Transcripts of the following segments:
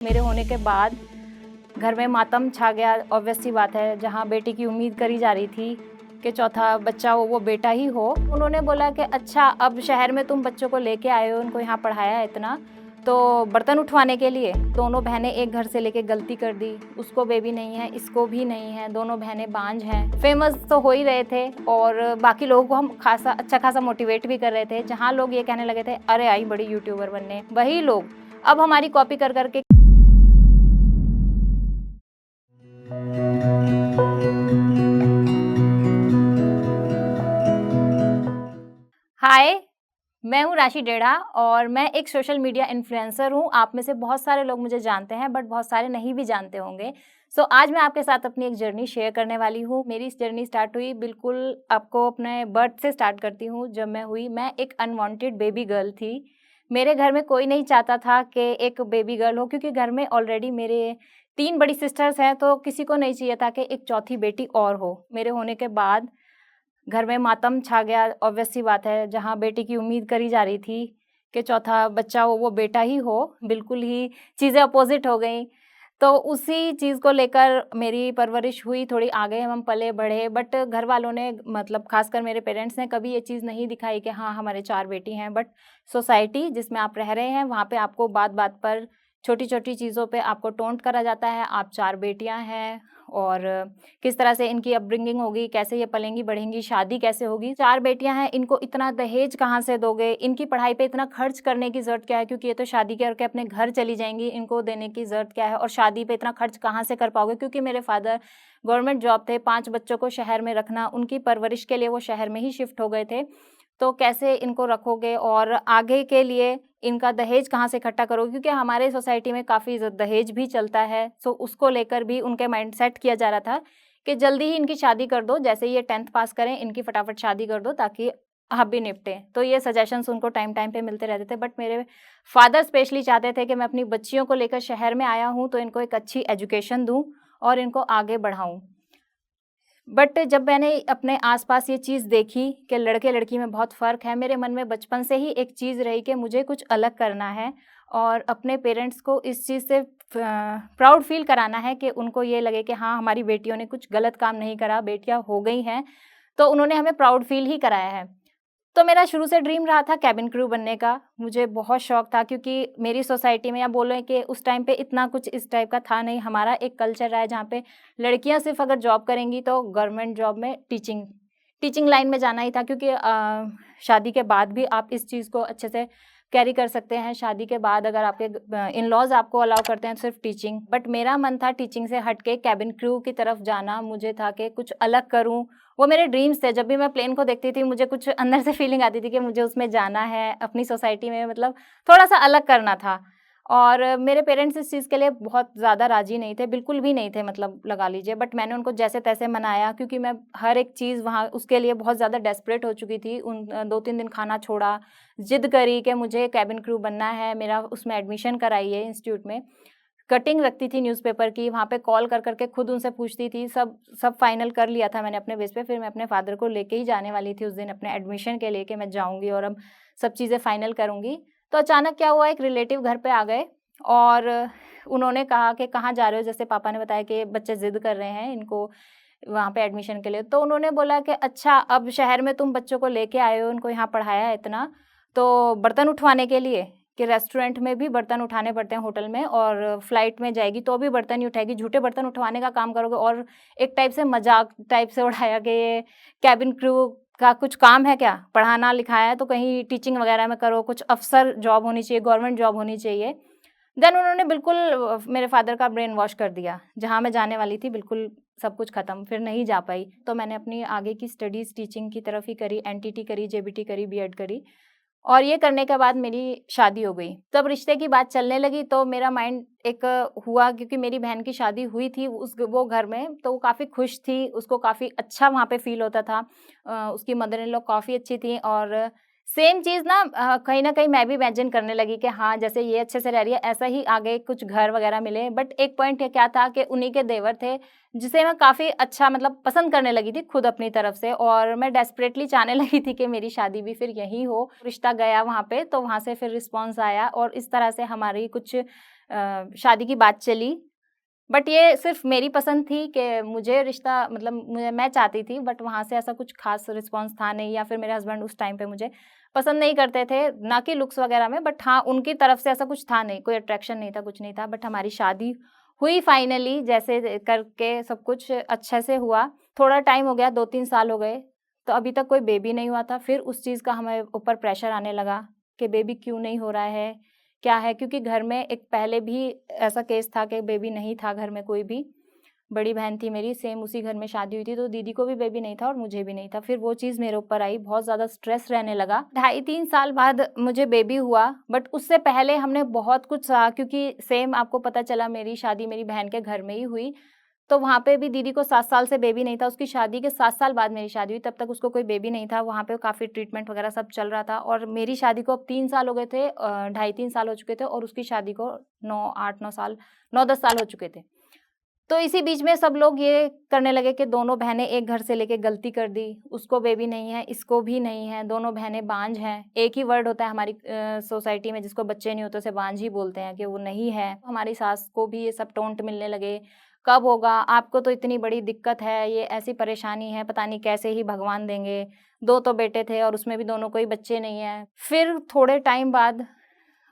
मेरे होने के बाद घर में मातम छा गया। ऑब्वियस सी बात है, जहाँ बेटी की उम्मीद करी जा रही थी कि चौथा बच्चा हो वो बेटा ही हो। उन्होंने बोला कि अच्छा, अब शहर में तुम बच्चों को लेके आए हो, उनको यहाँ पढ़ाया है इतना, तो बर्तन उठवाने के लिए। दोनों बहनें एक घर से लेके गलती कर दी। उसको बेबी नहीं है, इसको भी नहीं है, दोनों बहनें बांझ हैं। फेमस तो हो ही रहे थे और बाकी लोगों को हम अच्छा खासा मोटिवेट भी कर रहे थे। जहाँ लोग ये कहने लगे थे अरे आई बड़ी यूट्यूबर बनने, वही लोग अब हमारी कॉपी कर करके हाय, मैं हूँ राशि डेढ़ा और मैं एक सोशल मीडिया इन्फ्लुएंसर हूँ। आप में से बहुत सारे लोग मुझे जानते हैं, बट बहुत सारे नहीं भी जानते होंगे। आज मैं आपके साथ अपनी एक जर्नी शेयर करने वाली हूँ। मेरी इस जर्नी स्टार्ट हुई बिल्कुल आपको अपने बर्थ से स्टार्ट करती हूँ। जब मैं एक अनवांटेड बेबी गर्ल थी। मेरे घर में कोई नहीं चाहता था कि एक बेबी गर्ल हो, क्योंकि घर में ऑलरेडी मेरे 3 बड़ी सिस्टर्स हैं, तो किसी को नहीं चाहिए था कि एक चौथी बेटी और हो। मेरे होने के बाद घर में मातम छा गया। ऑब्वियस सी बात है, जहाँ बेटी की उम्मीद करी जा रही थी कि चौथा बच्चा हो वो बेटा ही हो, बिल्कुल ही चीज़ें अपोज़िट हो गईं। तो उसी चीज़ को लेकर मेरी परवरिश हुई, थोड़ी आगे हम पले-बढ़े, बट घर वालों ने, मतलब ख़ासकर मेरे पेरेंट्स ने, कभी ये चीज़ नहीं दिखाई कि हाँ, हमारे 4 बेटी हैं। बट सोसाइटी जिसमें आप रह रहे हैं, वहाँ पे आपको बात-बात पर, छोटी-छोटी चीज़ों पे आपको टोंट करा जाता है। आप 4 बेटियाँ हैं और किस तरह से इनकी अपब्रिंगिंग होगी, कैसे ये पलेंगी बढ़ेंगी, शादी कैसे होगी। 4 बेटियाँ हैं, इनको इतना दहेज कहाँ से दोगे? इनकी पढ़ाई पे इतना खर्च करने की ज़रूरत क्या है? क्योंकि ये तो शादी करके अपने घर चली जाएँगी, इनको देने की ज़रूरत क्या है? और शादी पे इतना खर्च कहाँ से कर पाओगे? क्योंकि मेरे फादर गवर्नमेंट जॉब थे, 5 बच्चों को शहर में रखना, उनकी परवरिश के लिए वो शहर में ही शिफ्ट हो गए थे। तो कैसे इनको रखोगे और आगे के लिए इनका दहेज कहाँ से इकट्ठा करोगे? क्योंकि हमारे सोसाइटी में काफ़ी दहेज भी चलता है। उसको लेकर भी उनके माइंड सेट किया जा रहा था कि जल्दी ही इनकी शादी कर दो, जैसे ही ये 10th पास करें इनकी फटाफट शादी कर दो, ताकि आप भी निपटें। तो ये सजेशंस उनको टाइम-टाइम पे मिलते रहते थे। बट मेरे फादर स्पेशली चाहते थे कि मैं अपनी बच्चियों को लेकर शहर में आया हूँ, तो इनको एक अच्छी एजुकेशन दूँ और इनको आगे बढ़ाऊँ। बट जब मैंने अपने आस-पास ये चीज़ देखी कि लड़के-लड़की में बहुत फ़र्क है, मेरे मन में बचपन से ही एक चीज़ रही कि मुझे कुछ अलग करना है और अपने पेरेंट्स को इस चीज़ से प्राउड फ़ील कराना है कि उनको ये लगे कि हाँ, हमारी बेटियों ने कुछ गलत काम नहीं करा, बेटियाँ हो गई हैं, तो उन्होंने हमें प्राउड फ़ील ही कराया है। तो मेरा शुरू से ड्रीम रहा था केबिन क्रू बनने का। मुझे बहुत शौक था, क्योंकि मेरी सोसाइटी में, या बोलें कि उस टाइम पे इतना कुछ इस टाइप का था नहीं। हमारा एक कल्चर रहा है जहाँ पे लड़कियाँ सिर्फ़ अगर जॉब करेंगी तो गवर्नमेंट जॉब में टीचिंग लाइन में जाना ही था, क्योंकि शादी के बाद भी आप इस चीज़ को अच्छे से कैरी कर सकते हैं। शादी के बाद अगर आपके इन-लॉज़ आपको अलाउ करते हैं सिर्फ़ टीचिंग। बट मेरा मन था टीचिंग से हट के केबिन क्रू की तरफ जाना। मुझे था कि कुछ अलग करूँ, वो मेरे ड्रीम्स थे। जब भी मैं प्लेन को देखती थी, मुझे कुछ अंदर से फीलिंग आती थी कि मुझे उसमें जाना है, अपनी सोसाइटी में, मतलब थोड़ा-सा अलग करना था। और मेरे पेरेंट्स इस चीज़ के लिए बहुत ज़्यादा राज़ी नहीं थे, बिल्कुल भी नहीं थे, मतलब लगा लीजिए। बट मैंने उनको जैसे-तैसे मनाया, क्योंकि मैं हर एक चीज़ वहाँ उसके लिए बहुत ज़्यादा डेस्परेट हो चुकी थी। 2-3 दिन खाना छोड़ा, ज़िद करी कि मुझे केबिन क्रू बनना है, मेरा उसमें एडमिशन कराइए इंस्टीट्यूट में। कटिंग रखती थी न्यूज़पेपर की, वहाँ पे कॉल कर के खुद उनसे पूछती थी। सब सब फाइनल कर लिया था मैंने अपने बेस पे। फिर मैं अपने फादर को लेके ही जाने वाली थी उस दिन अपने एडमिशन के लिए, कि मैं जाऊँगी और अब सब चीज़ें फाइनल करूँगी। तो अचानक क्या हुआ, एक रिलेटिव घर पे आ गए और उन्होंने कहा कि कहाँ जा रहे हो? जैसे पापा ने बताया कि बच्चे ज़िद कर रहे हैं, इनको वहाँ पे एडमिशन के लिए। तो उन्होंने बोला कि अच्छा, अब शहर में तुम बच्चों को लेके आए हो, उनको यहाँ पढ़ाया है इतना, तो बर्तन उठवाने के लिए, कि रेस्टोरेंट में भी बर्तन उठाने पड़ते हैं होटल में, और फ्लाइट में जाएगी तो भी बर्तन ही उठाएगी, झूठे बर्तन उठवाने का काम करोगे। और एक टाइप से मज़ाक टाइप से उड़ाया कि ये केबिन क्रू का कुछ काम है क्या? पढ़ाना लिखाया है तो कहीं टीचिंग वगैरह में करो, कुछ अफ़सर जॉब होनी चाहिए, गवर्नमेंट जॉब होनी चाहिए। देन उन्होंने बिल्कुल मेरे फादर का ब्रेन वॉश कर दिया। जहाँ मैं जाने वाली थी बिल्कुल सब कुछ ख़त्म, फिर नहीं जा पाई। तो मैंने अपनी आगे की स्टडीज़ टीचिंग की तरफ ही करी, एनटीटी करी, जेबीटी करी, बीएड करी, और ये करने के बाद मेरी शादी हो गई। तब रिश्ते की बात चलने लगी तो मेरा माइंड एक हुआ, क्योंकि मेरी बहन की शादी हुई थी वो घर में, तो वो काफ़ी खुश थी, उसको काफ़ी अच्छा वहाँ पे फ़ील होता था। उसकी मदर इन लॉ काफ़ी अच्छी थी, और सेम चीज़ ना कहीं न कहीं मैं भी इमेजिन करने लगी कि हाँ, जैसे ये अच्छे से रह रही है, ऐसा ही आगे कुछ घर वग़ैरह मिले। बट एक पॉइंट क्या था कि उन्हीं के देवर थे, जिसे मैं काफ़ी अच्छा, मतलब पसंद करने लगी थी खुद अपनी तरफ से, और मैं डेस्परेटली चाहने लगी थी कि मेरी शादी भी फिर यहीं हो। रिश्ता गया वहाँ पे, तो वहाँ से फिर रिस्पॉन्स आया, और इस तरह से हमारी कुछ शादी की बात चली। बट ये सिर्फ़ मेरी पसंद थी कि मुझे रिश्ता मतलब मैं चाहती थी, बट वहाँ से ऐसा कुछ ख़ास रिस्पॉन्स था नहीं, या फिर मेरे हस्बैंड उस टाइम पे मुझे पसंद नहीं करते थे, ना कि लुक्स वग़ैरह में, बट हाँ, उनकी तरफ से ऐसा कुछ था नहीं, कोई अट्रैक्शन नहीं था, कुछ नहीं था। बट हमारी शादी हुई फाइनली, जैसे करके सब कुछ अच्छे से हुआ। थोड़ा टाइम हो गया, 2-3 साल हो गए, तो अभी तक कोई बेबी नहीं हुआ था। फिर उस चीज़ का हमें ऊपर प्रेशर आने लगा कि बेबी क्यों नहीं हो रहा है, क्या है? क्योंकि घर में एक पहले भी ऐसा केस था कि बेबी नहीं था घर में कोई भी। बड़ी बहन थी मेरी, सेम उसी घर में शादी हुई थी, तो दीदी को भी बेबी नहीं था और मुझे भी नहीं था। फिर वो चीज़ मेरे ऊपर आई, बहुत ज़्यादा स्ट्रेस रहने लगा। ढाई 3 साल बाद मुझे बेबी हुआ, बट उससे पहले हमने बहुत कुछ सहा, क्योंकि सेम आपको पता चला मेरी शादी मेरी बहन के घर में ही हुई। तो वहाँ पे भी दीदी को 7 साल से बेबी नहीं था, उसकी शादी के 7 साल बाद मेरी शादी हुई, तब तक उसको कोई बेबी नहीं था। वहाँ पे काफ़ी ट्रीटमेंट वगैरह सब चल रहा था, और मेरी शादी को अब 3 साल हो गए थे, ढाई 3 साल हो चुके थे, और उसकी शादी को 8-9 साल, 9-10 साल हो चुके थे। तो इसी बीच में सब लोग ये करने लगे कि दोनों बहनें एक घर से लेके गलती कर दी, उसको बेबी नहीं है, इसको भी नहीं है, दोनों बहनें बांझ हैं। एक ही वर्ड होता है हमारी सोसाइटी में जिसको बच्चे नहीं होते उसे बांझ ही बोलते हैं कि वो नहीं है। हमारी सास को भी ये सब टोंट मिलने लगे, कब होगा? आपको तो इतनी बड़ी दिक्कत है, ये ऐसी परेशानी है, पता नहीं कैसे ही भगवान देंगे। 2 तो बेटे थे और उसमें भी दोनों को ही बच्चे नहीं हैं। फिर थोड़े टाइम बाद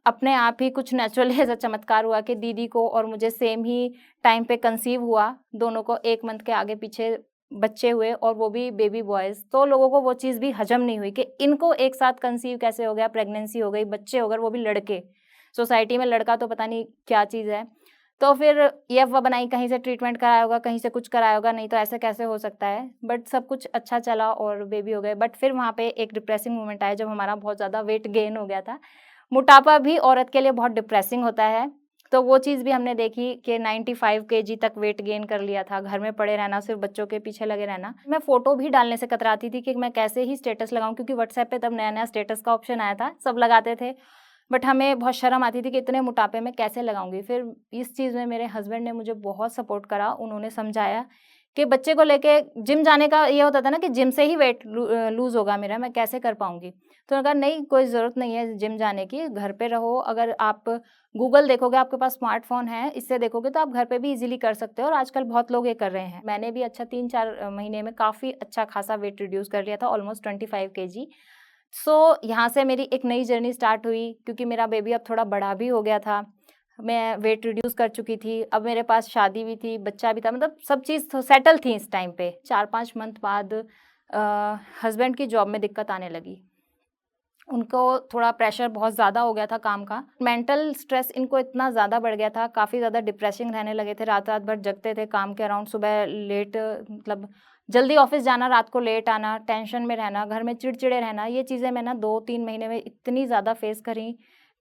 अपने आप ही कुछ नेचुरली ऐसा चमत्कार हुआ कि दीदी को और मुझे सेम ही टाइम पे कंसीव हुआ। दोनों को 1 मंथ के आगे-पीछे बच्चे हुए, और वो भी बेबी बॉयज़। तो लोगों को वो चीज़ भी हज़म नहीं हुई कि इनको एक साथ कंसीव कैसे हो गया, प्रेगनेंसी हो गई, बच्चे हो गए, वो भी लड़के। सोसाइटी में लड़का तो पता नहीं क्या चीज़ है। तो फिर ये अफ़वाह बनाई, कहीं से ट्रीटमेंट कराया होगा, कहीं से कुछ कराया होगा, नहीं तो ऐसे कैसे हो सकता है। बट सब कुछ अच्छा चला और बेबी हो गए। बट फिर वहाँ पे एक डिप्रेसिंग मोमेंट आया जब हमारा बहुत ज़्यादा वेट गेन हो गया था। मोटापा भी औरत के लिए बहुत डिप्रेसिंग होता है, तो वो चीज़ भी हमने देखी कि 95 केजी तक वेट गेन कर लिया था, घर में पड़े रहना, सिर्फ़ बच्चों के पीछे लगे रहना। मैं फ़ोटो भी डालने से कतराती थी कि मैं कैसे ही स्टेटस लगाऊँ, क्योंकि व्हाट्सएप पे तब नया-नया स्टेटस का ऑप्शन आया था, सब लगाते थे। बट हमें बहुत शर्म आती थी कि इतने मोटापे में कैसे लगाऊँगी। फिर इस चीज़ में मेरे हस्बैंड ने मुझे बहुत सपोर्ट करा, उन्होंने समझाया कि बच्चे को लेके जिम जाने का ये होता था ना कि जिम से ही वेट लूज़ होगा मेरा, मैं कैसे कर पाऊँगी? तो उन्होंने कहा नहीं, कोई ज़रूरत नहीं है जिम जाने की, घर पे रहो। अगर आप गूगल देखोगे, आपके पास स्मार्टफ़ोन है, इससे देखोगे तो आप घर पे भी ईज़िली कर सकते हो, और आजकल बहुत लोग ये कर रहे हैं। मैंने भी अच्छा 3-4 महीने में काफ़ी अच्छा खासा वेट रिड्यूस कर लिया था, ऑलमोस्ट 25 केजी। सो यहाँ से मेरी एक नई जर्नी स्टार्ट हुई, क्योंकि मेरा बेबी अब थोड़ा बड़ा भी हो गया था। मैं वेट रिड्यूस कर चुकी थी, अब मेरे पास शादी भी थी, बच्चा भी था, मतलब सब चीज़ तो सेटल थी इस टाइम पे। 4-5 मंथ बाद हस्बैंड की जॉब में दिक्कत आने लगी। उनको थोड़ा प्रेशर बहुत ज़्यादा हो गया था काम का। मेंटल स्ट्रेस इनको इतना ज़्यादा बढ़ गया था, काफ़ी ज़्यादा डिप्रेसिंग रहने लगे थे, रात-रात भर जगते थे काम के अराउंड, सुबह लेट मतलब जल्दी ऑफ़िस जाना, रात को लेट आना, टेंशन में रहना, घर में चिड़चिड़े रहना, ये चीज़ें मैं ना 2-3 महीने में इतनी ज़्यादा फ़ेस करी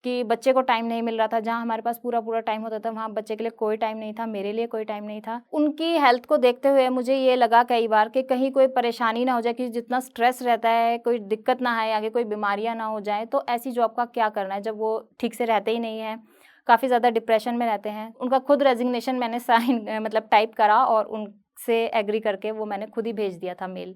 कि बच्चे को टाइम नहीं मिल रहा था। जहाँ हमारे पास पूरा-पूरा टाइम होता था, वहाँ बच्चे के लिए कोई टाइम नहीं था, मेरे लिए कोई टाइम नहीं था। उनकी हेल्थ को देखते हुए मुझे ये लगा कई बार कि कहीं कोई परेशानी ना हो जाए, कि जितना स्ट्रेस रहता है, कोई दिक्कत ना आए, आगे कोई बीमारियाँ ना हो जाएँ, तो ऐसी जॉब का क्या करना है जब वो ठीक से रहते ही नहीं हैं, काफ़ी ज़्यादा डिप्रेशन में रहते हैं। उनका खुद रेज़िग्नेशन मैंने साइन मतलब टाइप करा, और उनसे एग्री करके वो मैंने खुद ही भेज दिया था मेल।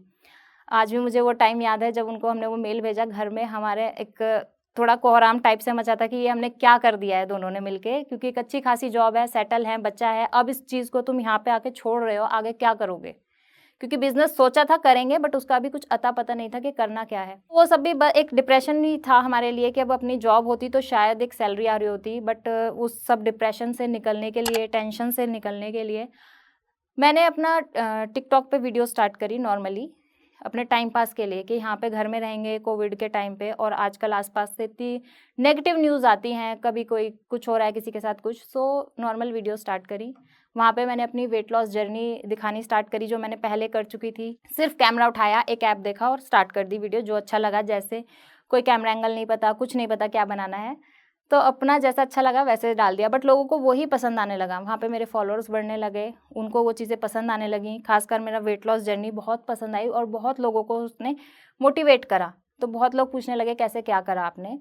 आज भी मुझे वो टाइम याद है जब उनको हमने वो मेल भेजा, घर में हमारे एक थोड़ा कोहराम टाइप से मचा था कि ये हमने क्या कर दिया है दोनों ने मिलके, क्योंकि एक अच्छी खासी जॉब है, सेटल है, बच्चा है, अब इस चीज़ को तुम यहाँ पे आके छोड़ रहे हो, आगे क्या करोगे? क्योंकि बिज़नेस सोचा था करेंगे, बट उसका अभी कुछ अता-पता नहीं था कि करना क्या है। वो सब भी ब एक डिप्रेशन ही था हमारे लिए कि अब अपनी जॉब होती तो शायद एक सैलरी आ रही होती, बट उस सब डिप्रेशन से निकलने के लिए, टेंशन से निकलने के लिए मैंने अपना टिकटॉक पे वीडियो स्टार्ट करी नॉर्मली, अपने टाइम पास के लिए, कि यहाँ पे घर में रहेंगे कोविड के टाइम पे, और आजकल आस-पास से इतनी नेगेटिव न्यूज़ आती हैं, कभी कोई कुछ हो रहा है, किसी के साथ कुछ, सो नॉर्मल वीडियो स्टार्ट करी। वहाँ पे मैंने अपनी वेट लॉस जर्नी दिखानी स्टार्ट करी, जो मैंने पहले कर चुकी थी। सिर्फ़ कैमरा उठाया, एक ऐप देखा और स्टार्ट कर दी वीडियो, जो अच्छा लगा जैसे, कोई कैमरा एंगल नहीं पता, कुछ नहीं पता क्या बनाना है। तो अपना जैसा अच्छा लगा वैसे डाल दिया, बट लोगों को वही पसंद आने लगा। वहाँ पे मेरे फॉलोअर्स बढ़ने लगे, उनको वो चीज़ें पसंद आने लगीं। ख़ासकर मेरा वेट लॉस जर्नी बहुत पसंद आई, और बहुत लोगों को उसने मोटिवेट करा। तो बहुत लोग पूछने लगे कैसे क्या करा आपने?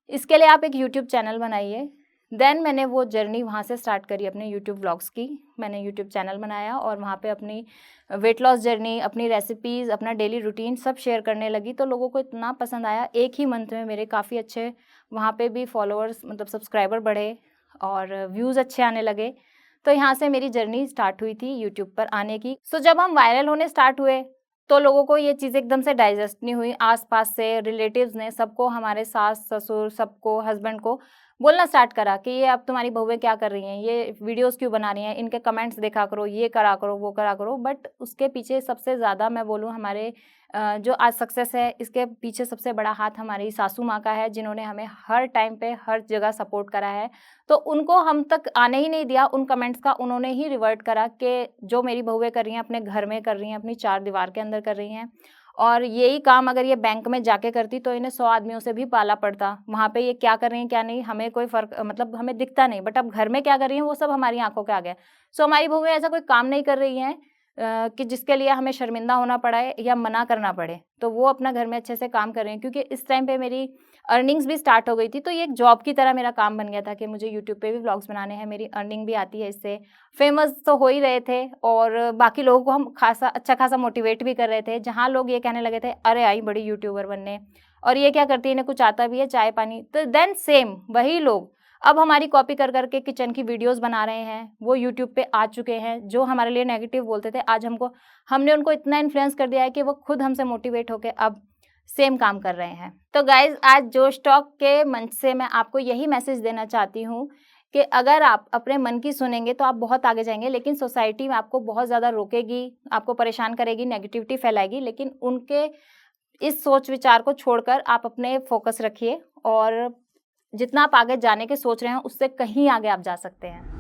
इसके लिए आप एक यूट्यूब चैनल बनाइए। देन मैंने वो जर्नी वहाँ से स्टार्ट करी अपने यूट्यूब व्लॉग्स की। मैंने यूट्यूब चैनल बनाया और वहाँ पे अपनी वेट लॉस जर्नी, अपनी रेसिपीज़, अपना डेली रूटीन सब शेयर करने लगी। तो लोगों को इतना पसंद आया, एक ही मंथ में मेरे काफ़ी अच्छे वहाँ पे भी फॉलोअर्स मतलब सब्सक्राइबर बढ़े। और व्यूज़ अच्छे आने लगे। तो यहाँ से मेरी जर्नी स्टार्ट हुई थी यूट्यूब पर आने की। सो जब हम वायरल होने स्टार्ट हुए, तो लोगों को ये चीज़ एकदम से डाइजेस्ट नहीं हुई। आस-पास से रिलेटिव्स ने सबको, हमारे सास-ससुर सबको, हस्बैंड को बोलना स्टार्ट करा कि ये अब तुम्हारी बहुएँ क्या कर रही हैं, ये वीडियोज़ क्यों बना रही हैं, इनके कमेंट्स देखा करो, ये करा करो, वो करा करो। बट उसके पीछे सबसे ज़्यादा मैं बोलूँ हमारे जो आज सक्सेस है, इसके पीछे सबसे बड़ा हाथ हमारी सासू माँ का है, जिन्होंने हमें हर टाइम पे, हर जगह सपोर्ट करा है। तो उनको हम तक आने ही नहीं दिया उन कमेंट्स का, उन्होंने ही रिवर्ट करा कि जो मेरी बहुएँ कर रही हैं, अपने घर में कर रही हैं, अपनी 4 दीवार के अंदर कर रही हैं। और यही काम अगर ये बैंक में जाके करती तो इन्हें 100 आदमियों से भी पाला पड़ता। वहाँ पे ये क्या कर रही हैं, क्या नहीं, हमें कोई फ़र्क मतलब हमें दिखता नहीं। बट अब घर में क्या कर रही हैं, वो सब हमारी आँखों के आगे है। सो हमारी बहुएँ ऐसा कोई काम नहीं कर रही हैं कि जिसके लिए हमें शर्मिंदा होना पड़े या मना करना पड़े। तो वो अपना घर में अच्छे से काम कर रही हैं, क्योंकि इस टाइम पे मेरी अर्निंग्स भी स्टार्ट हो गई थी। तो ये एक जॉब की तरह मेरा काम बन गया था कि मुझे यूट्यूब पे भी व्लॉग्स बनाने हैं, मेरी अर्निंग भी आती है इससे। फेमस तो हो ही रहे थे और बाकी लोगों को हम अच्छा खासा मोटिवेट भी कर रहे थे। जहाँ लोग ये कहने लगे थे, "अरे! आई बड़ी यूट्यूबर बनने और ये क्या करती है, इन्हें कुछ आता भी है, चाय-पानी।" तो देन सेम वही लोग अब हमारी कॉपी कर के किचन की वीडियोज़ बना रहे हैं, वो यूट्यूब पे आ चुके हैं। जो हमारे लिए नेगेटिव बोलते थे, आज हमने उनको इतना इन्फ्लुएंस कर दिया है कि वो खुद हमसे मोटिवेट होके अब सेम काम कर रहे हैं। तो गाइज़, आज जोश टॉक के मंच से मैं आपको यही मैसेज देना चाहती हूँ कि अगर आप अपने मन की सुनेंगे तो आप बहुत आगे जाएँगे, लेकिन सोसाइटी में आपको बहुत ज़्यादा रोकेगी, आपको परेशान करेगी, नेगेटिविटी फैलाएगी, लेकिन उनके इस सोच विचार को छोड़कर आप अपने फ़ोकस रखिए और जितना आप आगे जाने की सोच रहे हैं, उससे कहीं आगे आप जा सकते हैं।